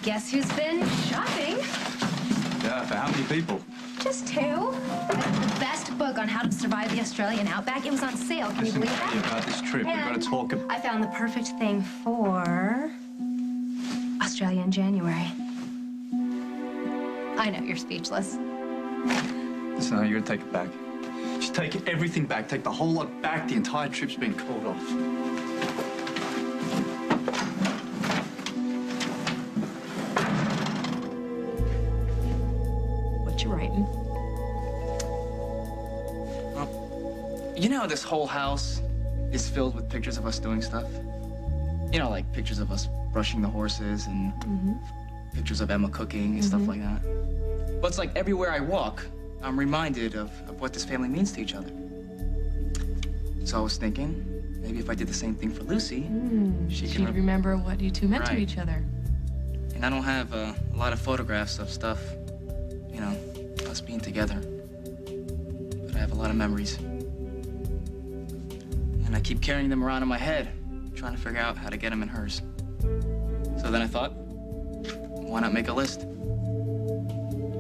Guess who's been shopping? Yeah, for how many people? Just two. I got the best book on how to survive the Australian outback. It was on sale. Can you believe that? Listen to me about this trip. We've got to talk about... I found the perfect thing for Australia in January. I know, you're speechless. Listen, you're going to take it back. Just take everything back. Take the whole lot back. The entire trip's been called off. What you writing? Well, you know how this whole house is filled with pictures of us doing stuff? You know, like pictures of us brushing the horses and pictures of Emma cooking and stuff like that. Well, it's like everywhere I walk, I'm reminded of what this family means to each other. So I was thinking, maybe if I did the same thing for Lucy, she'd remember what you two meant to each other. And I don't have a lot of photographs of stuff, you know, us being together. But I have a lot of memories. And I keep carrying them around in my head, trying to figure out how to get them in hers. So then I thought, why not make a list?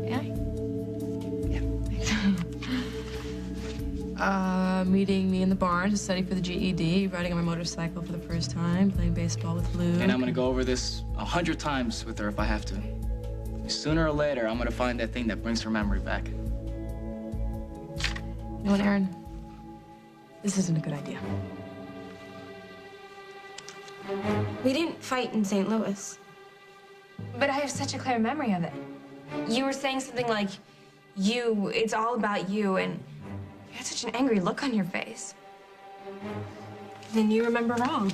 Yeah? Yeah. Meeting me in the barn to study for the GED, riding on my motorcycle for the first time, playing baseball with Luke. And I'm gonna go over this 100 times with her if I have to. Sooner or later, I'm gonna find that thing that brings her memory back. You know what, Aaron? This isn't a good idea. We didn't fight in St. Louis. But I have such a clear memory of it. You were saying something like, it's all about you, and you had such an angry look on your face. Then you remember wrong.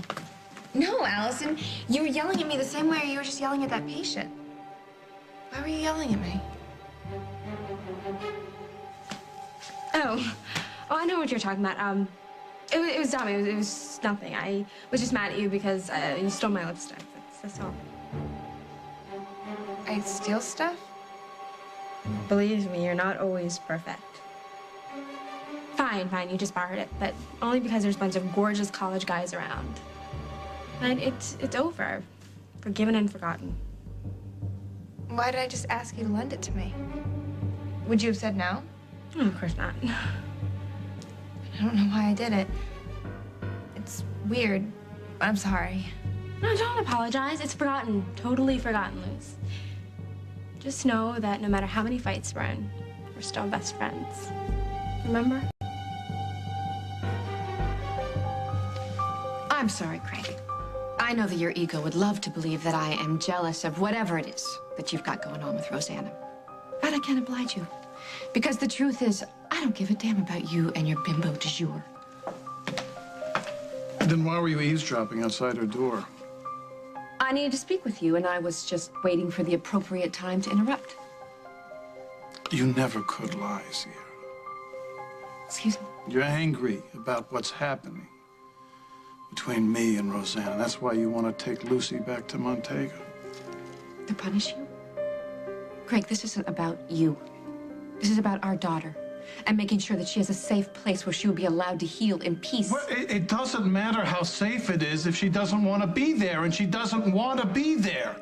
No, Allison, you were yelling at me the same way you were just yelling at that patient. Why were you yelling at me? Oh, I know what you're talking about. It was dumb. It was nothing. I was just mad at you because you stole my lipstick. That's all. I steal stuff? Believe me, you're not always perfect. Fine, you just borrowed it, but only because there's a bunch of gorgeous college guys around. And it's over. Forgiven and forgotten. Why did I just ask you to lend it to me? Would you have said no? Oh, of course not. I don't know why I did it. It's weird, but I'm sorry. No, don't apologize. It's forgotten. Totally forgotten, Luz. Just know that no matter how many fights we're in, we're still best friends. Remember? I'm sorry, Craig. I know that your ego would love to believe that I am jealous of whatever it is that you've got going on with Rosanna. But I can't oblige you. Because the truth is, I don't give a damn about you and your bimbo du jour. Then why were you eavesdropping outside her door? I needed to speak with you, and I was just waiting for the appropriate time to interrupt. You never could lie, Sierra. Excuse me? You're angry about what's happening between me and Rosanna. That's why you want to take Lucy back to Montego. To punish you? Craig, this isn't about you. This is about our daughter and making sure that she has a safe place where she will be allowed to heal in peace. Well, it doesn't matter how safe it is if she doesn't want to be there, and she doesn't want to be there.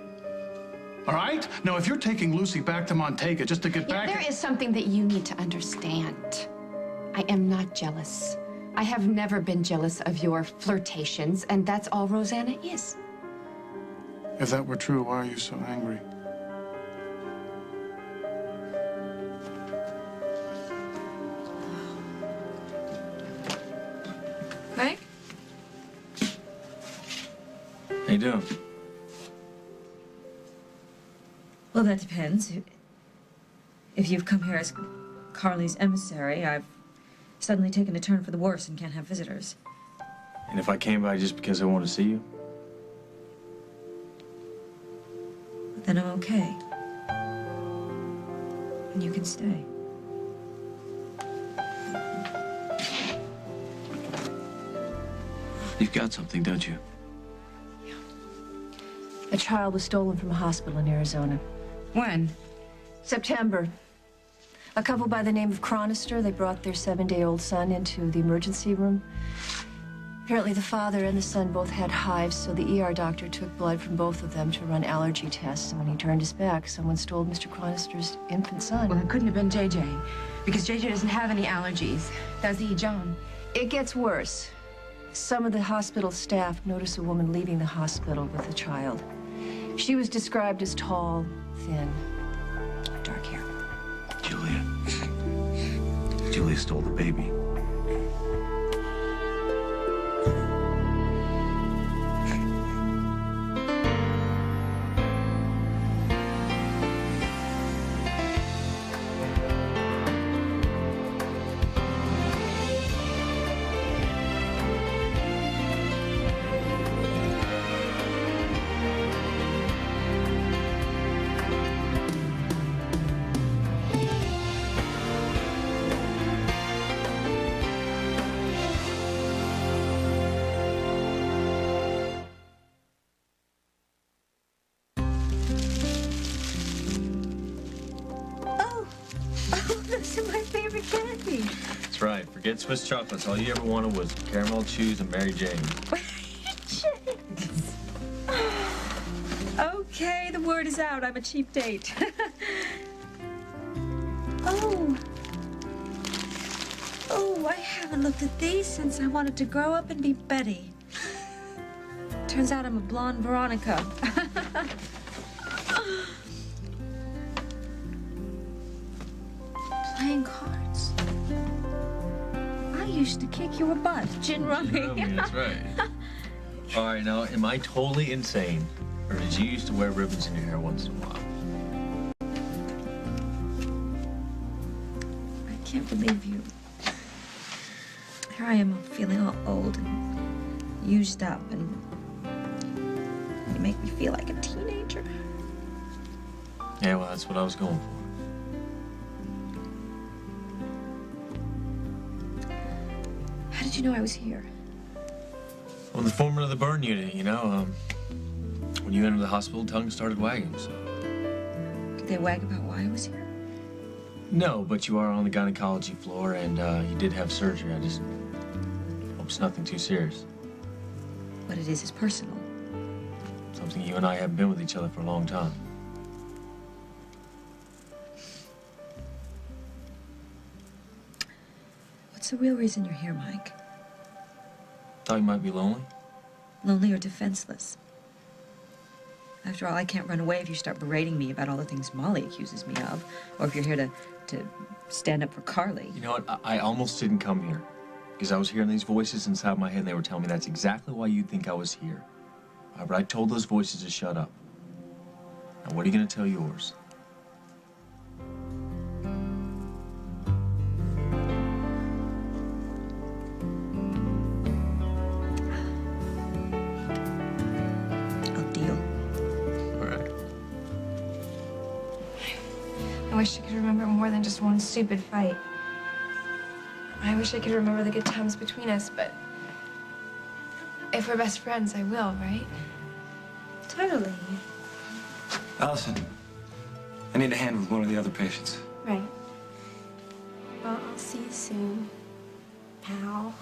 All right? Now, if you're taking Lucy back to Montego just to get back... There is something that you need to understand. I am not jealous. I have never been jealous of your flirtations, and that's all Rosanna is. If that were true, why are you so angry? Mike? How you doing? Well, that depends. If you've come here as Carly's emissary, I've suddenly taken a turn for the worse and can't have visitors. And if I came by just because I want to see you? Then I'm okay. And you can stay. You've got something, don't you? A child was stolen from a hospital in Arizona. When? September. A couple by the name of Chronister, they brought their 7-day-old son into the emergency room. Apparently the father and the son both had hives, so the ER doctor took blood from both of them to run allergy tests. And when he turned his back, someone stole Mr. Chronister's infant son. Well, it couldn't have been JJ, because JJ doesn't have any allergies. Does he, John? It gets worse. Some of the hospital staff noticed a woman leaving the hospital with a child. She was described as tall, thin, dark hair. Julia. Julia stole the baby. Those are my favorite candy. That's right. Forget Swiss chocolates. All you ever wanted was caramel chews and Mary Jane. Okay, the word is out. I'm a cheap date. Oh. Oh, I haven't looked at these since I wanted to grow up and be Betty. Turns out I'm a blonde Veronica. Playing cards. I used to kick your butt. Gin rummy. That's right. All right, now, am I totally insane? Or did you used to wear ribbons in your hair once in a while? I can't believe you. Here I am feeling all old and used up, and you make me feel like a teenager. Yeah, well, that's what I was going for. How did you know I was here? Well, the foreman of the burn unit, you know, when you entered the hospital, tongue started wagging, so. Did they wag about why I was here? No, but you are on the gynecology floor, and you did have surgery. I just hope it's nothing too serious. What it is personal. Something you and I haven't been with each other for a long time. What's the real reason you're here, Mike? Thought you might be lonely. Lonely or defenseless? After all, I can't run away if you start berating me about all the things Molly accuses me of, or if you're here to stand up for Carly. You know what? I almost didn't come here. Because I was hearing these voices inside my head, and they were telling me that's exactly why you'd think I was here. But I told those voices to shut up. Now, what are you going to tell yours? I wish I could remember more than just one stupid fight. I wish I could remember the good times between us, but if we're best friends, I will, right? Totally. Allison, I need a hand with one of the other patients. Right. Well, I'll see you soon, pal.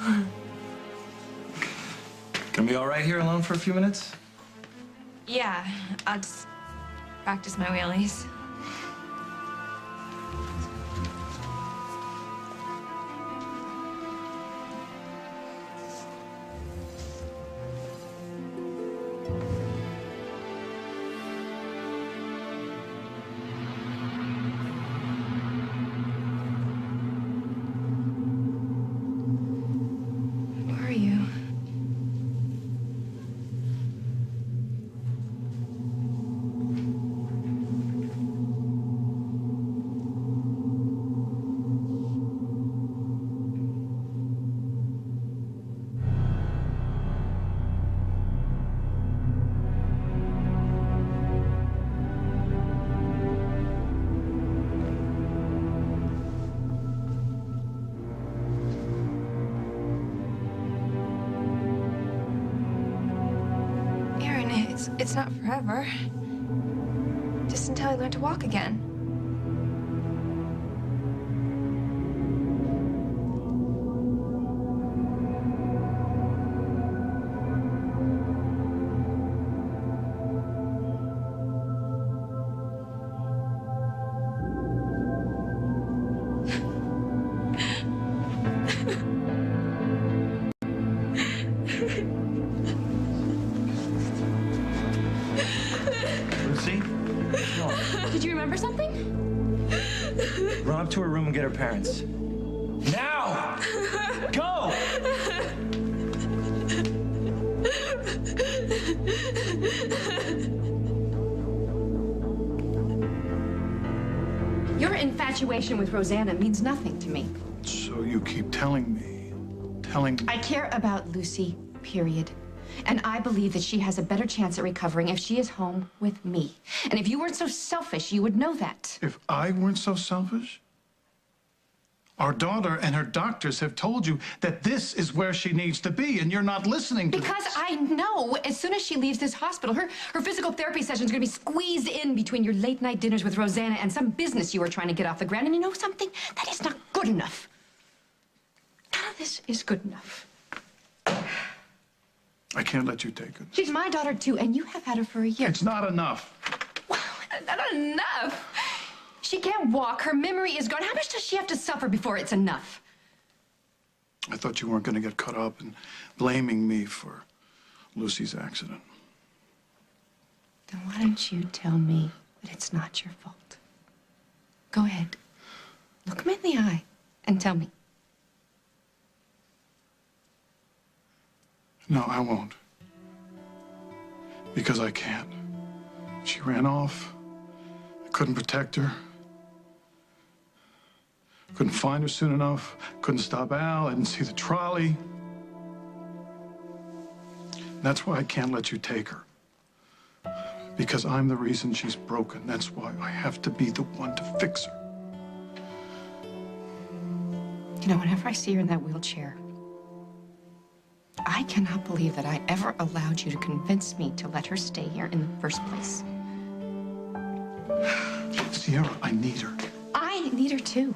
Gonna be all right here alone for a few minutes? Yeah, I'll just practice my wheelies. It's not forever. Just until I learn to walk again. Lucy? Did you remember something? Run up to her room and get her parents. Now! Go! Your infatuation with Rosanna means nothing to me. So you keep telling me. I care about Lucy, period. And I believe that she has a better chance at recovering if she is home with me. And if you weren't so selfish, you would know that. If I weren't so selfish? Our daughter and her doctors have told you that this is where she needs to be, and you're not listening to Because this. I know as soon as she leaves this hospital, her physical therapy session is going to be squeezed in between your late-night dinners with Rosanna and some business you were trying to get off the ground. And you know something? That is not good enough. None of this is good enough. I can't let you take it. She's my daughter, too, and you have had her for a year. It's not enough. Well, not enough. She can't walk. Her memory is gone. How much does she have to suffer before it's enough? I thought you weren't going to get caught up in blaming me for Lucy's accident. Then why don't you tell me that it's not your fault? Go ahead. Look me in the eye and tell me. No, I won't. Because I can't. She ran off. I couldn't protect her. Couldn't find her soon enough. Couldn't stop Al. I didn't see the trolley. That's why I can't let you take her. Because I'm the reason she's broken. That's why I have to be the one to fix her. You know, whenever I see her in that wheelchair, I cannot believe that I ever allowed you to convince me to let her stay here in the first place. Sierra, I need her. I need her too.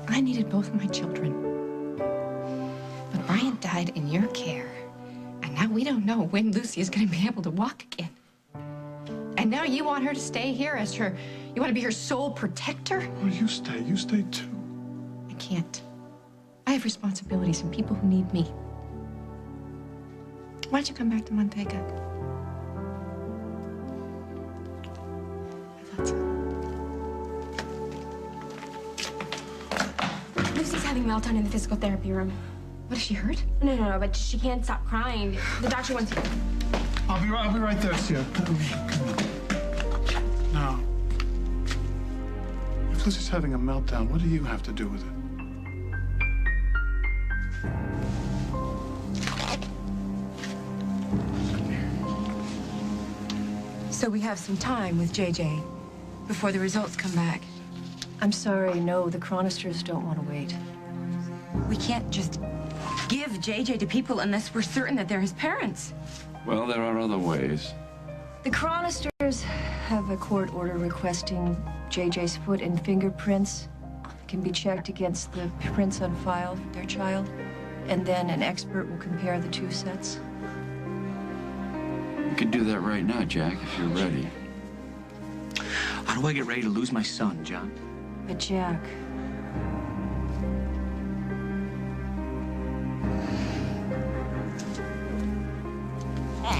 I needed both my children. But Brian died in your care. And now we don't know when Lucy is going to be able to walk again. And now you want her to stay here as her, you want to be her sole protector? Well, you stay too. I can't. I have responsibilities and people who need me. Why don't you come back to Montega? I thought so. Lucy's having a meltdown in the physical therapy room. What, is she hurt? No, but she can't stop crying. The doctor wants you. I'll be right there, Sierra. Come on. Now, if Lucy's having a meltdown, what do you have to do with it? So we have some time with JJ before the results come back. I'm sorry, no, the chronisters don't want to wait. We can't just give JJ to people unless we're certain that they're his parents. Well, there are other ways. The chronisters have a court order requesting JJ's foot and fingerprints can be checked against the prints on file for their child, and then an expert will compare the two sets. We could do that right now, Jack, if you're ready. How do I get ready to lose my son, John? But Jack,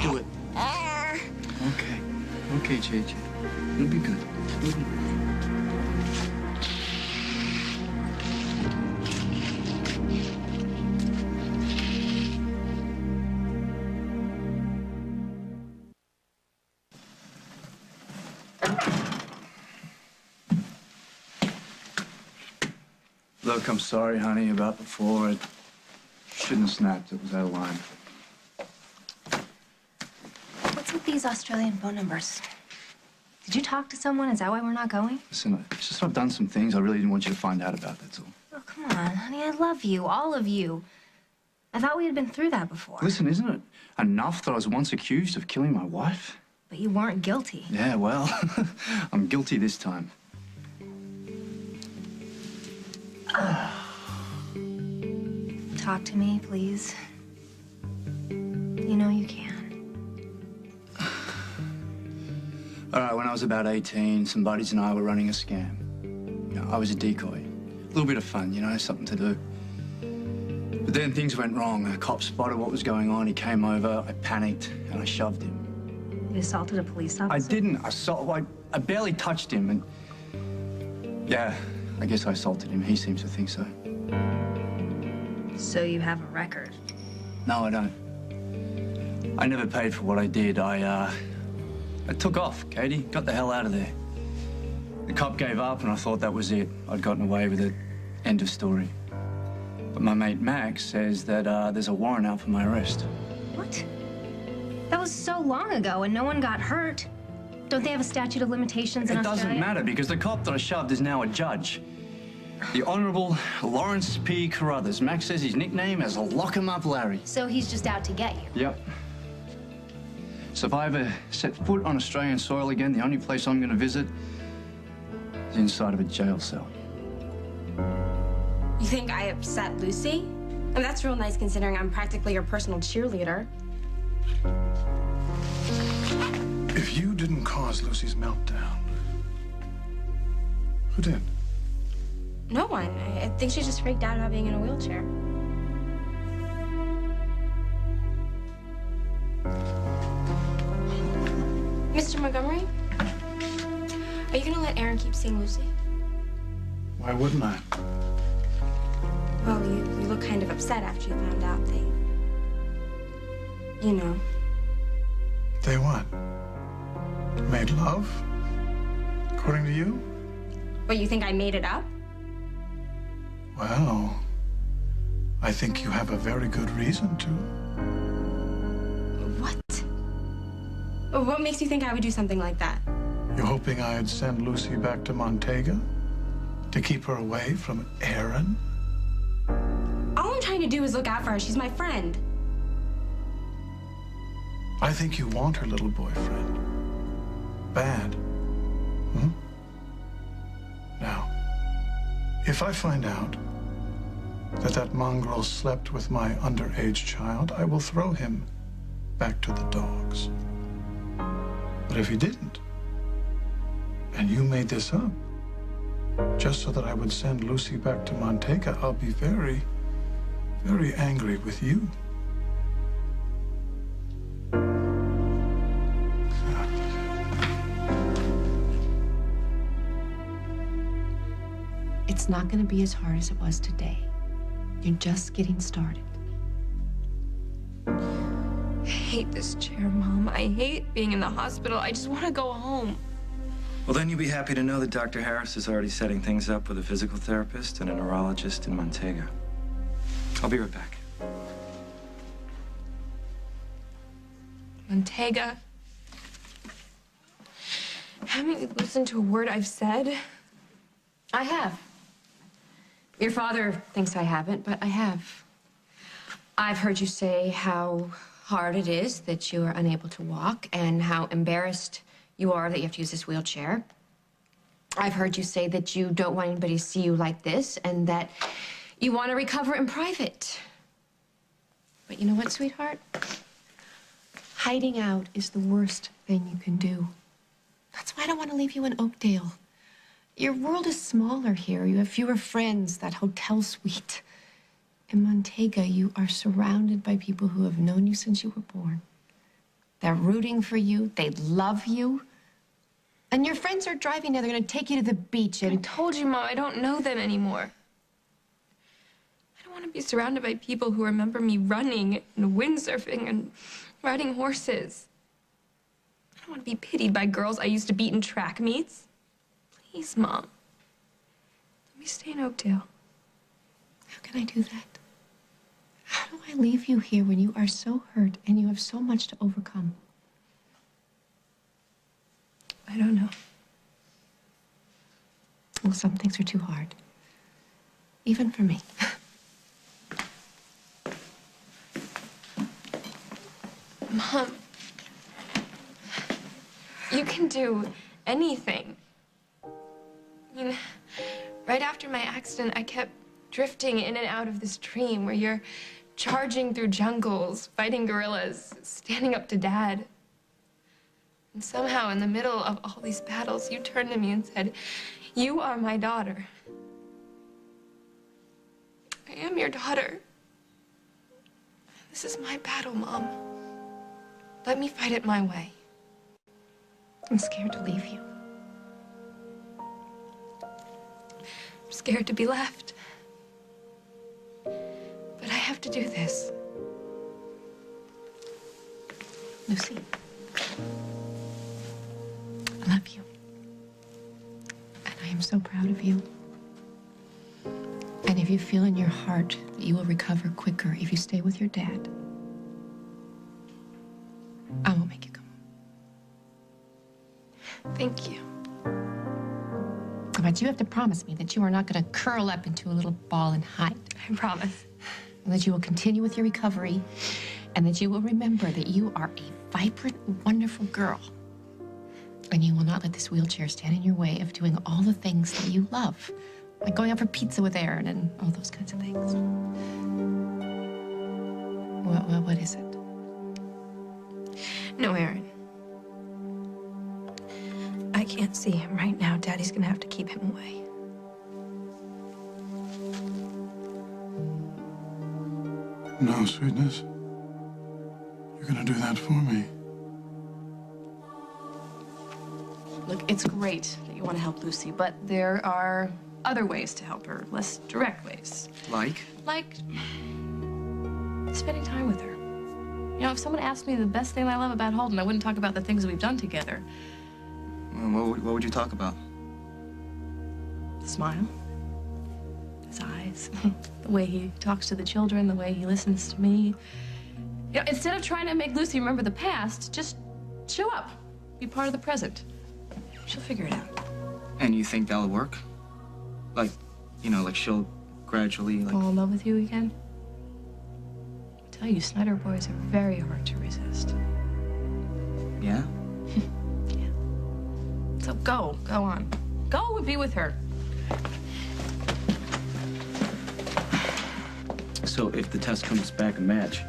Do it. Okay. Okay, JJ. It'll be good. It'll be good. Look, I'm sorry, honey, about before. I shouldn't have snapped. It was out of line. What's with these Australian phone numbers? Did you talk to someone? Is that why we're not going? Listen, it's just I've done some things I really didn't want you to find out about, that's all. Oh, come on, honey. I love you. All of you. I thought we had been through that before. Listen, isn't it enough that I was once accused of killing my wife? But you weren't guilty. Yeah, well, I'm guilty this time. Talk to me, please. You know you can. All right, when I was about 18, some buddies and I were running a scam. You know, I was a decoy. A little bit of fun, you know, something to do. But then things went wrong. A cop spotted what was going on. He came over, I panicked, and I shoved him. You assaulted a police officer? I didn't assault. I barely touched him, and yeah, I guess I assaulted him. He seems to think so. So you have a record? No, I don't. I never paid for what I did. I took off, Katie. Got the hell out of there. The cop gave up, and I thought that was it. I'd gotten away with it. End of story. But my mate Max says that there's a warrant out for my arrest. What? That was so long ago, and no one got hurt. Don't they have a statute of limitations in Australia? It doesn't matter, because the cop that I shoved is now a judge. The Honourable Lawrence P. Carruthers. Max says his nickname is Lock 'em Up Larry. So he's just out to get you? Yep. So if I ever set foot on Australian soil again, the only place I'm going to visit is inside of a jail cell. You think I upset Lucy? I mean, that's real nice considering I'm practically your personal cheerleader. If you didn't cause Lucy's meltdown, who did? No one. I think she just freaked out about being in a wheelchair. Mr. Montgomery, are you gonna let Aaron keep seeing Lucy? Why wouldn't I? Well, you look kind of upset after you found out they... You know. They what? Made love? According to you? What, you think I made it up? Well, I think you have a very good reason to. What? What makes you think I would do something like that? You're hoping I'd send Lucy back to Montega? To keep her away from Aaron? All I'm trying to do is look out for her. She's my friend. I think you want her little boyfriend. Bad. Hmm? Now, if I find out that that mongrel slept with my underage child, I will throw him back to the dogs. But if he didn't, and you made this up, just so that I would send Lucy back to Montega, I'll be very, very angry with you. It's not going to be as hard as it was today. You're just getting started. I hate this chair, Mom. I hate being in the hospital. I just want to go home. Well, then you'll be happy to know that Dr. Harris is already setting things up with a physical therapist and a neurologist in Montega. I'll be right back. Montega? Haven't you listened to a word I've said? I have. Your father thinks I haven't, but I have. I've heard you say how hard it is that you are unable to walk and how embarrassed you are that you have to use this wheelchair. I've heard you say that you don't want anybody to see you like this and that you want to recover in private. But you know what, sweetheart? Hiding out is the worst thing you can do. That's why I don't want to leave you in Oakdale. Your world is smaller here. You have fewer friends, that hotel suite. In Montega, you are surrounded by people who have known you since you were born. They're rooting for you. They love you. And your friends are driving now. They're going to take you to the beach and... I told you, Mom, I don't know them anymore. I don't want to be surrounded by people who remember me running and windsurfing and riding horses. I don't want to be pitied by girls I used to beat in track meets. Please, Mom. Let me stay in Oakdale. How can I do that? How do I leave you here when you are so hurt and you have so much to overcome? I don't know. Well, some things are too hard. Even for me. Mom, you can do anything. I mean, right after my accident, I kept drifting in and out of this dream where you're charging through jungles, fighting gorillas, standing up to Dad. And somehow, in the middle of all these battles, you turned to me and said, "You are my daughter. I am your daughter. This is my battle, Mom. Let me fight it my way. I'm scared to leave you. I'm scared to be left. But I have to do this. Lucy, I love you. And I am so proud of you. And if you feel in your heart that you will recover quicker if you stay with your dad, I won't make you come home. Thank you. But you have to promise me that you are not going to curl up into a little ball and hide. I promise. And that you will continue with your recovery, and that you will remember that you are a vibrant, wonderful girl. And you will not let this wheelchair stand in your way of doing all the things that you love, like going out for pizza with Aaron and all those kinds of things. What is it? No, Aaron. I can't see him right now. Daddy's gonna have to keep him away. No, sweetness. You're gonna do that for me. Look, it's great that you want to help Lucy, but there are other ways to help her, less direct ways. Like? Like spending time with her. You know, if someone asked me the best thing I love about Holden, I wouldn't talk about the things that we've done together. What would you talk about? The smile, his eyes, the way he talks to the children, the way he listens to me. You know, instead of trying to make Lucy remember the past, just show up, be part of the present. She'll figure it out. And you think that'll work? Like, you know, like she'll gradually, like... Fall in love with you again? I tell you, Snyder boys are very hard to resist. Yeah? Yeah. So go on. Go and be with her. So if the test comes back a match,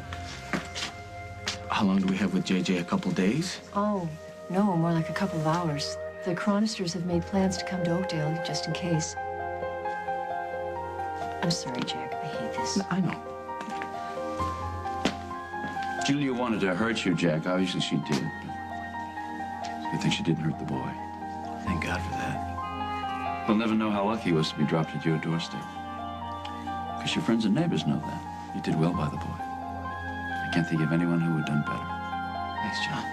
how long do we have with JJ? A couple days? Oh, no, more like a couple of hours. The chronisters have made plans to come to Oakdale, just in case. I'm sorry, Jack. I hate this. I know. Julia wanted to hurt you, Jack. Obviously she did. I think she didn't hurt the boy. Thank God for that. We'll never know how lucky he was to be dropped at your doorstep. Because your friends and neighbors know that. You did well by the boy. I can't think of anyone who would have done better. Thanks, John.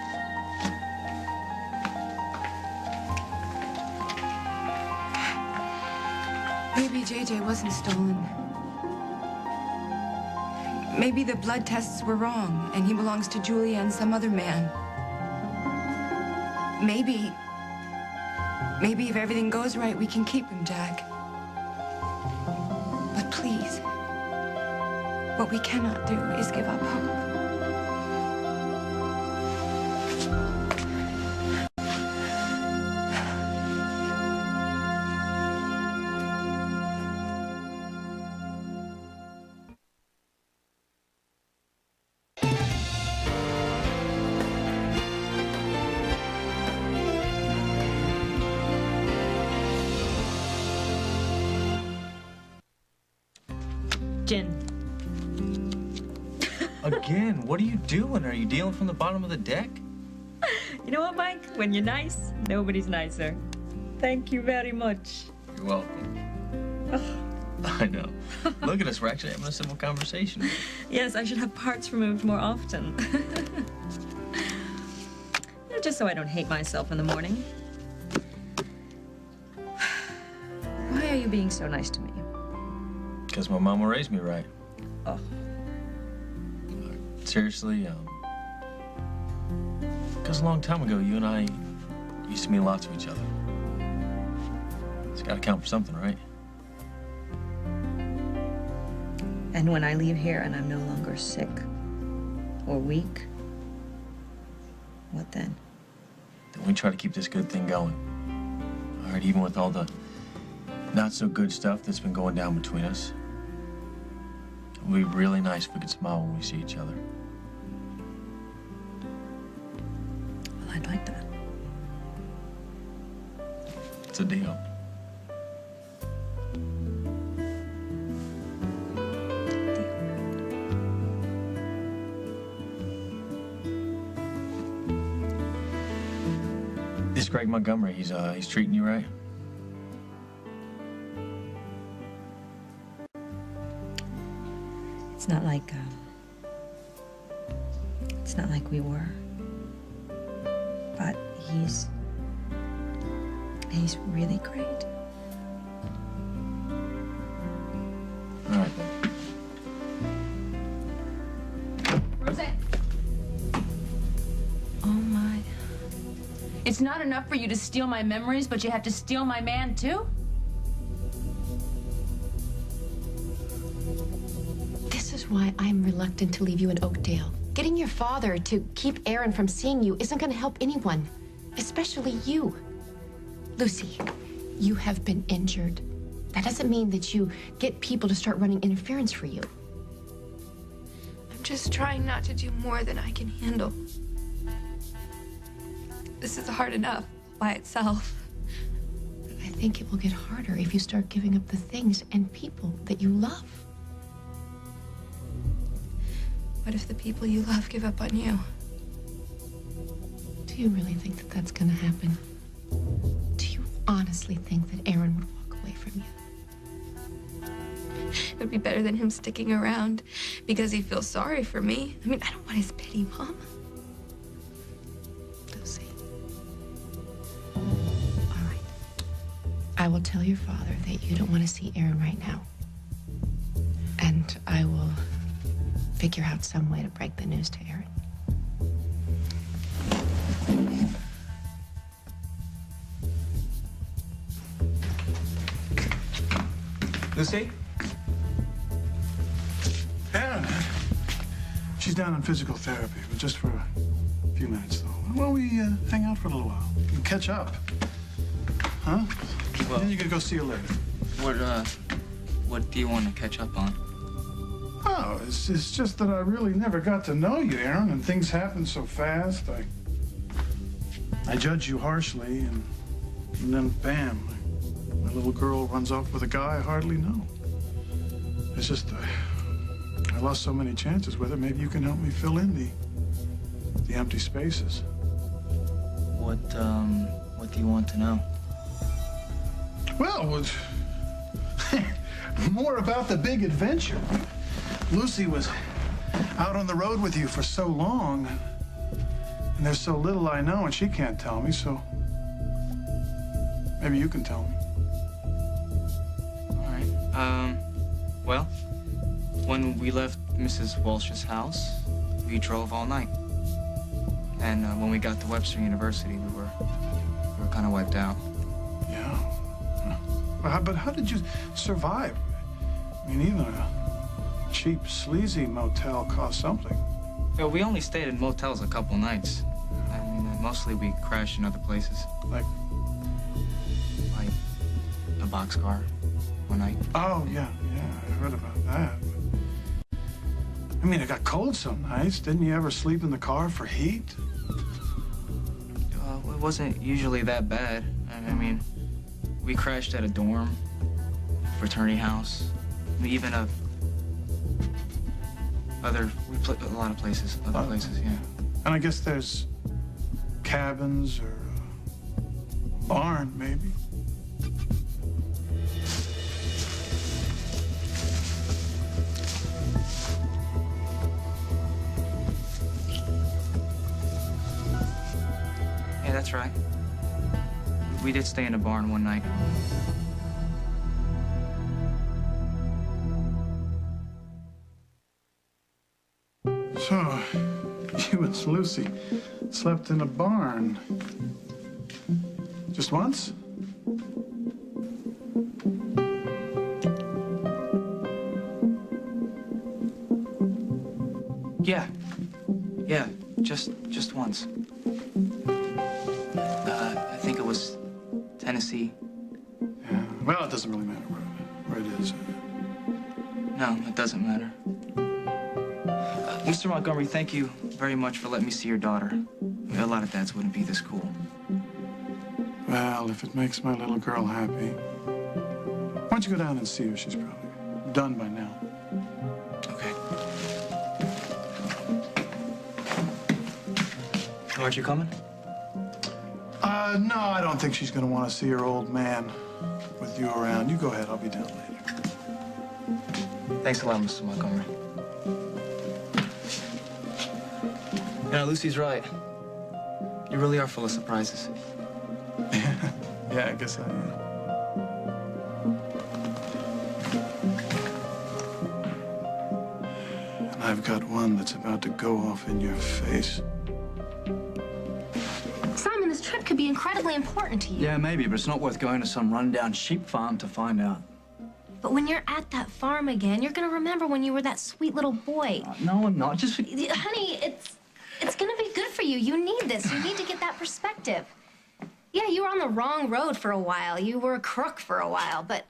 Maybe JJ wasn't stolen. Maybe the blood tests were wrong, and he belongs to Julia and some other man. Maybe if everything goes right, we can keep him, Jack. But please, what we cannot do is give up hope. Gin. Again, what are you doing? Are you dealing from the bottom of the deck? You know what, Mike? When you're nice, nobody's nicer. Thank you very much. You're welcome. I know. Look at us, we're actually having a simple conversation. Yes, I should have parts removed more often. Just so I don't hate myself in the morning. Why are you being so nice to me? Because my mama raised me right. Oh. Seriously, because a long time ago, you and I used to mean lots of each other. It's got to count for something, right? And when I leave here and I'm no longer sick or weak, what then? Then we try to keep this good thing going. All right, even with all the not so good stuff that's been going down between us. It would be really nice if we could smile when we see each other. Well, I'd like that. It's a deal. This Greg Montgomery, he's treating you right? It's not like we were. But he's really great. All right. Roseanne. Oh my. It's not enough for you to steal my memories, but you have to steal my man too? This is why I'm reluctant to leave you in Oakdale. Getting your father to keep Aaron from seeing you isn't going to help anyone, especially you. Lucy, you have been injured. That doesn't mean that you get people to start running interference for you. I'm just trying not to do more than I can handle. This is hard enough by itself. I think it will get harder if you start giving up the things and people that you love. What if the people you love give up on you? Do you really think that that's going to happen? Do you honestly think that Aaron would walk away from you? It would be better than him sticking around because he feels sorry for me. I mean, I don't want his pity, Mom. Lucy. All right. I will tell your father that you don't want to see Aaron right now. And I will figure out some way to break the news to Aaron. Lucy? Aaron. She's down in physical therapy, but just for a few minutes, though. Why don't we hang out for a little while and catch up? Huh? Well, then you can go see her later. What do you want to catch up on? Oh, it's just that I really never got to know you, Aaron, and things happen so fast. I judge you harshly, and then bam, my little girl runs off with a guy I hardly know. It's just I lost so many chances with her. Maybe you can help me fill in the empty spaces. What do you want to know? Well, more about the big adventure. Lucy was out on the road with you for so long, and there's so little I know, and she can't tell me, so maybe you can tell me. All right. Well, when we left Mrs. Walsh's house, we drove all night. And when we got to Webster University, we were kind of wiped out. Yeah. But how did you survive? I mean, even a cheap, sleazy motel costs something. Yeah, we only stayed in motels a couple nights. I mean, mostly we crashed in other places. Like a boxcar one night. Oh, yeah, I heard about that. I mean, it got cold some nights. Didn't you ever sleep in the car for heat? It wasn't usually that bad. I mean, we crashed at a dorm, fraternity house, even a lot of places, other places, yeah. And I guess there's cabins or a barn, maybe. Yeah, that's right. We did stay in a barn one night. So, you and Lucy slept in a barn. Just once? Yeah, just once. I think it was Tennessee. Yeah. Well, it doesn't really matter where it is. No, it doesn't matter. Mr. Montgomery, thank you very much for letting me see your daughter. A lot of dads wouldn't be this cool. Well, if it makes my little girl happy. Why don't you go down and see her? She's probably done by now. Okay. Aren't you coming? No, I don't think she's gonna want to see her old man with you around. You go ahead, I'll be down later. Thanks a lot, Mr. Montgomery. You know, Lucy's right. You really are full of surprises. Yeah, I guess I am. And I've got one that's about to go off in your face. Simon, this trip could be incredibly important to you. Yeah, maybe, but it's not worth going to some rundown sheep farm to find out. But when you're at that farm again, you're gonna remember when you were that sweet little boy. No, I'm not. Just... Honey, it's gonna be good for you. You need this. You need to get that perspective. Yeah, you were on the wrong road for a while. You were a crook for a while, but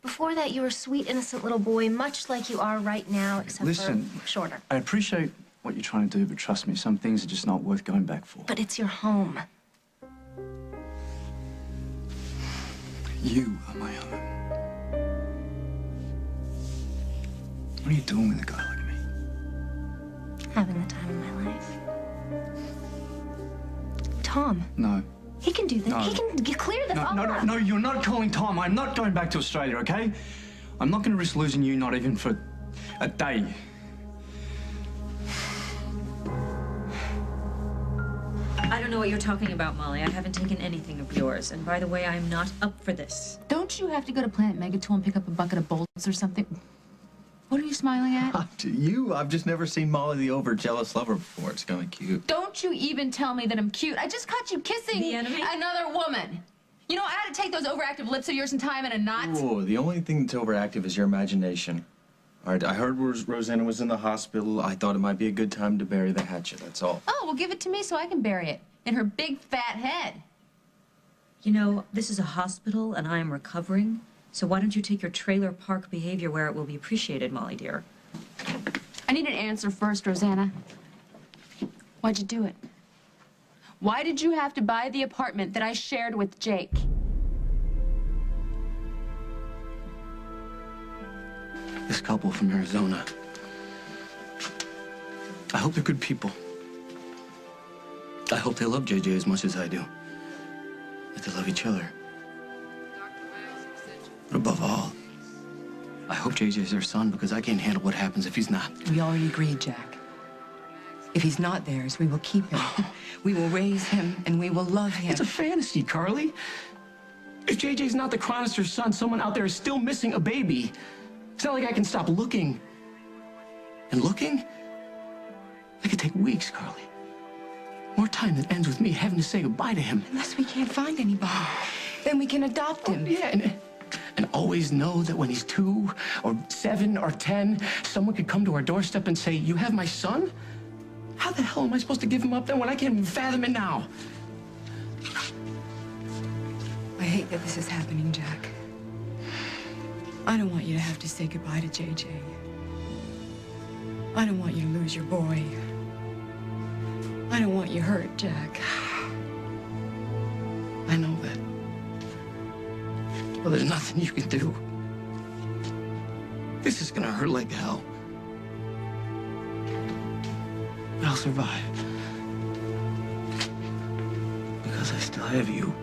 before that, you were a sweet, innocent little boy, much like you are right now, except for shorter. I appreciate what you're trying to do, but trust me, some things are just not worth going back for. But it's your home. You are my home. What are you doing with a guy like me? Having the time of my life. Tom. No. He can do this. No. He can clear this all up. No, you're not calling Tom. I'm not going back to Australia, okay? I'm not going to risk losing you, not even for a day. I don't know what you're talking about, Molly. I haven't taken anything of yours. And by the way, I'm not up for this. Don't you have to go to Planet Megatool and pick up a bucket of bolts or something? What are you smiling at? I've just never seen Molly the over-jealous lover before. It's kind of cute. Don't you even tell me that I'm cute. I just caught you kissing The enemy? another woman. You know, I had to take those overactive lips of yours and tie them in a knot. Whoa, the only thing that's overactive is your imagination. All right, I heard Rosanna was in the hospital. I thought it might be a good time to bury the hatchet, that's all. Oh, well, give it to me so I can bury it in her big, fat head. You know, this is a hospital and I am recovering. So why don't you take your trailer park behavior where it will be appreciated, Molly dear? I need an answer first, Rosanna. Why'd you do it? Why did you have to buy the apartment that I shared with Jake? This couple from Arizona. I hope they're good people. I hope they love JJ as much as I do. That they love each other. But above all, I hope JJ's their son because I can't handle what happens if he's not. We already agreed, Jack. If he's not theirs, we will keep him. We will raise him, and we will love him. It's a fantasy, Carly. If JJ's not the Chronister's son, someone out there is still missing a baby. It's not like I can stop looking. And looking? It could take weeks, Carly. More time than ends with me having to say goodbye to him. Unless we can't find anybody. Then we can adopt him. Yeah, and always know that when he's 2 or 7 or 10, someone could come to our doorstep and say, "You have my son?" How the hell am I supposed to give him up then when I can't even fathom it now? I hate that this is happening, Jack. I don't want you to have to say goodbye to JJ. I don't want you to lose your boy. I don't want you hurt, Jack. I know that. Well, there's nothing you can do. This is gonna hurt like hell. But I'll survive. Because I still have you.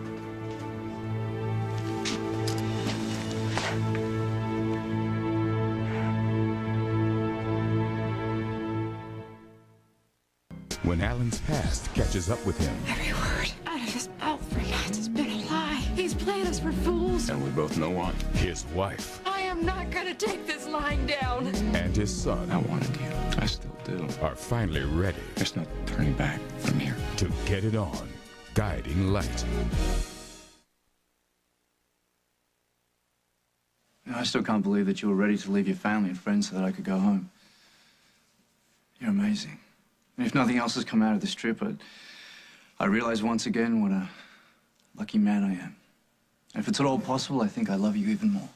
When Alan's past catches up with him. Every word out of his mouth for months has been a lie. He's played us for fools. And we both know one. His wife. I am not gonna take this lying down. And his son. I wanted you. I still do. Are finally ready. There's no turning back from here. To get it on. Guiding Light. I still can't believe that you were ready to leave your family and friends so that I could go home. You're amazing. And if nothing else has come out of this trip, I realize once again what a lucky man I am. And if it's at all possible, I think I love you even more.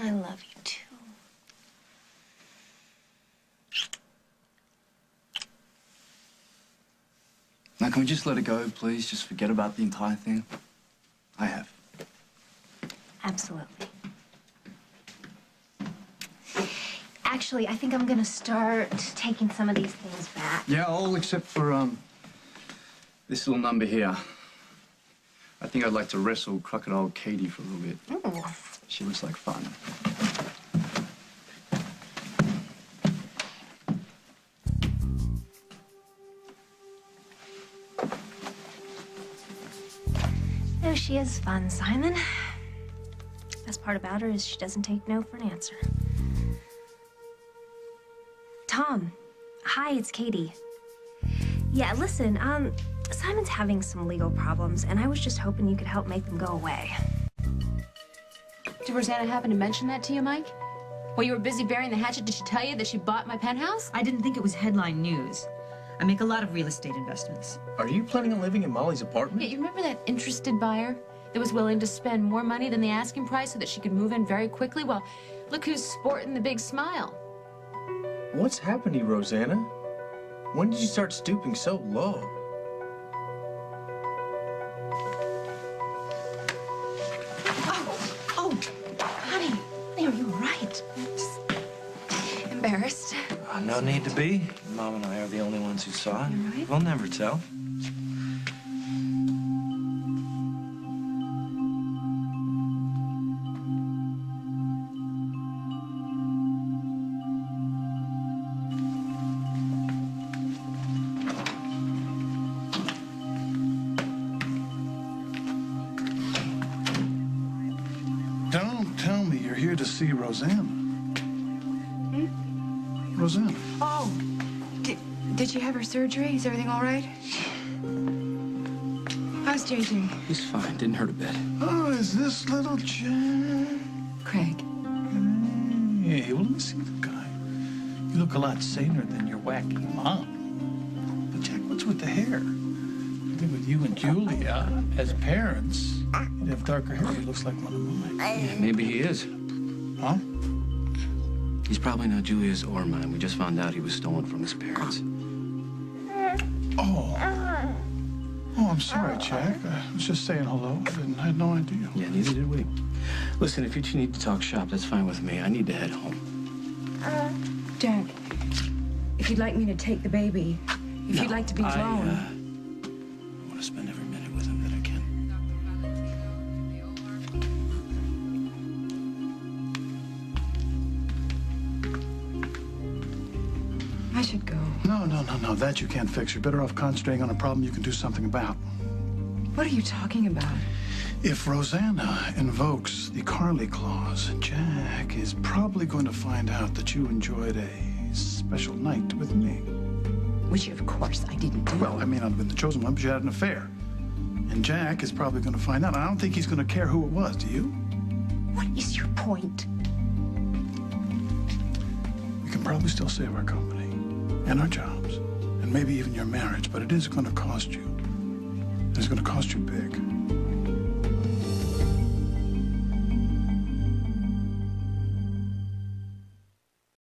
I love you too. Now, can we just let it go, please? Just forget about the entire thing. I have. Absolutely. Actually, I think I'm gonna start taking some of these things back. Yeah, all except for, this little number here. think I'd like to wrestle Crocodile Katie for a little bit. Ooh. She looks like fun. Oh, she is fun, Simon. Best part about her is she doesn't take no for an answer. Tom. Hi, it's Katie. Yeah, listen, Simon's having some legal problems, and I was just hoping you could help make them go away. Did Rosanna happen to mention that to you, Mike? While you were busy burying the hatchet, did she tell you that she bought my penthouse? I didn't think it was headline news. I make a lot of real estate investments. Are you planning on living in Molly's apartment? Yeah, you remember that interested buyer that was willing to spend more money than the asking price so that she could move in very quickly? Well, look who's sporting the big smile. What's happened to you, Rosanna? When did you start stooping so low? Oh, honey, are you all right? Just embarrassed. No need to be. Mom and I are the only ones who saw it. Right. We'll never tell. Don't tell me you're here to see Rosanna. Rosanna. Oh, did she have her surgery? Is everything all right? How's JJ? He's fine. Didn't hurt a bit. Oh, is this little Jack? Craig. Hey, well, let me see the guy. You look a lot saner than your wacky mom. But Jack, what's with the hair? I think with you and Julia, as parents, you'd have darker hair. He looks like one of mine. Yeah, maybe he is. Huh? He's probably not Julia's or mine. We just found out he was stolen from his parents. Oh. Oh, I'm sorry, Jack. I was just saying hello. I had no idea. Yeah, neither did we. Listen, if you two need to talk shop, that's fine with me. I need to head home. Jack, if you'd like me to take the baby, if you'd like to be alone. I want to spend every minute with him that I can. I should go. No. That you can't fix. You're better off concentrating on a problem you can do something about. What are you talking about? If Rosanna invokes the Carly clause, Jack is probably going to find out that you enjoyed a special night with me. Which, of course, I didn't do. Well, I may not have been the chosen one, but you had an affair. And Jack is probably going to find out. I don't think he's going to care who it was, do you? What is your point? We can probably still save our company and our jobs and maybe even your marriage, but it is going to cost you. It's going to cost you big.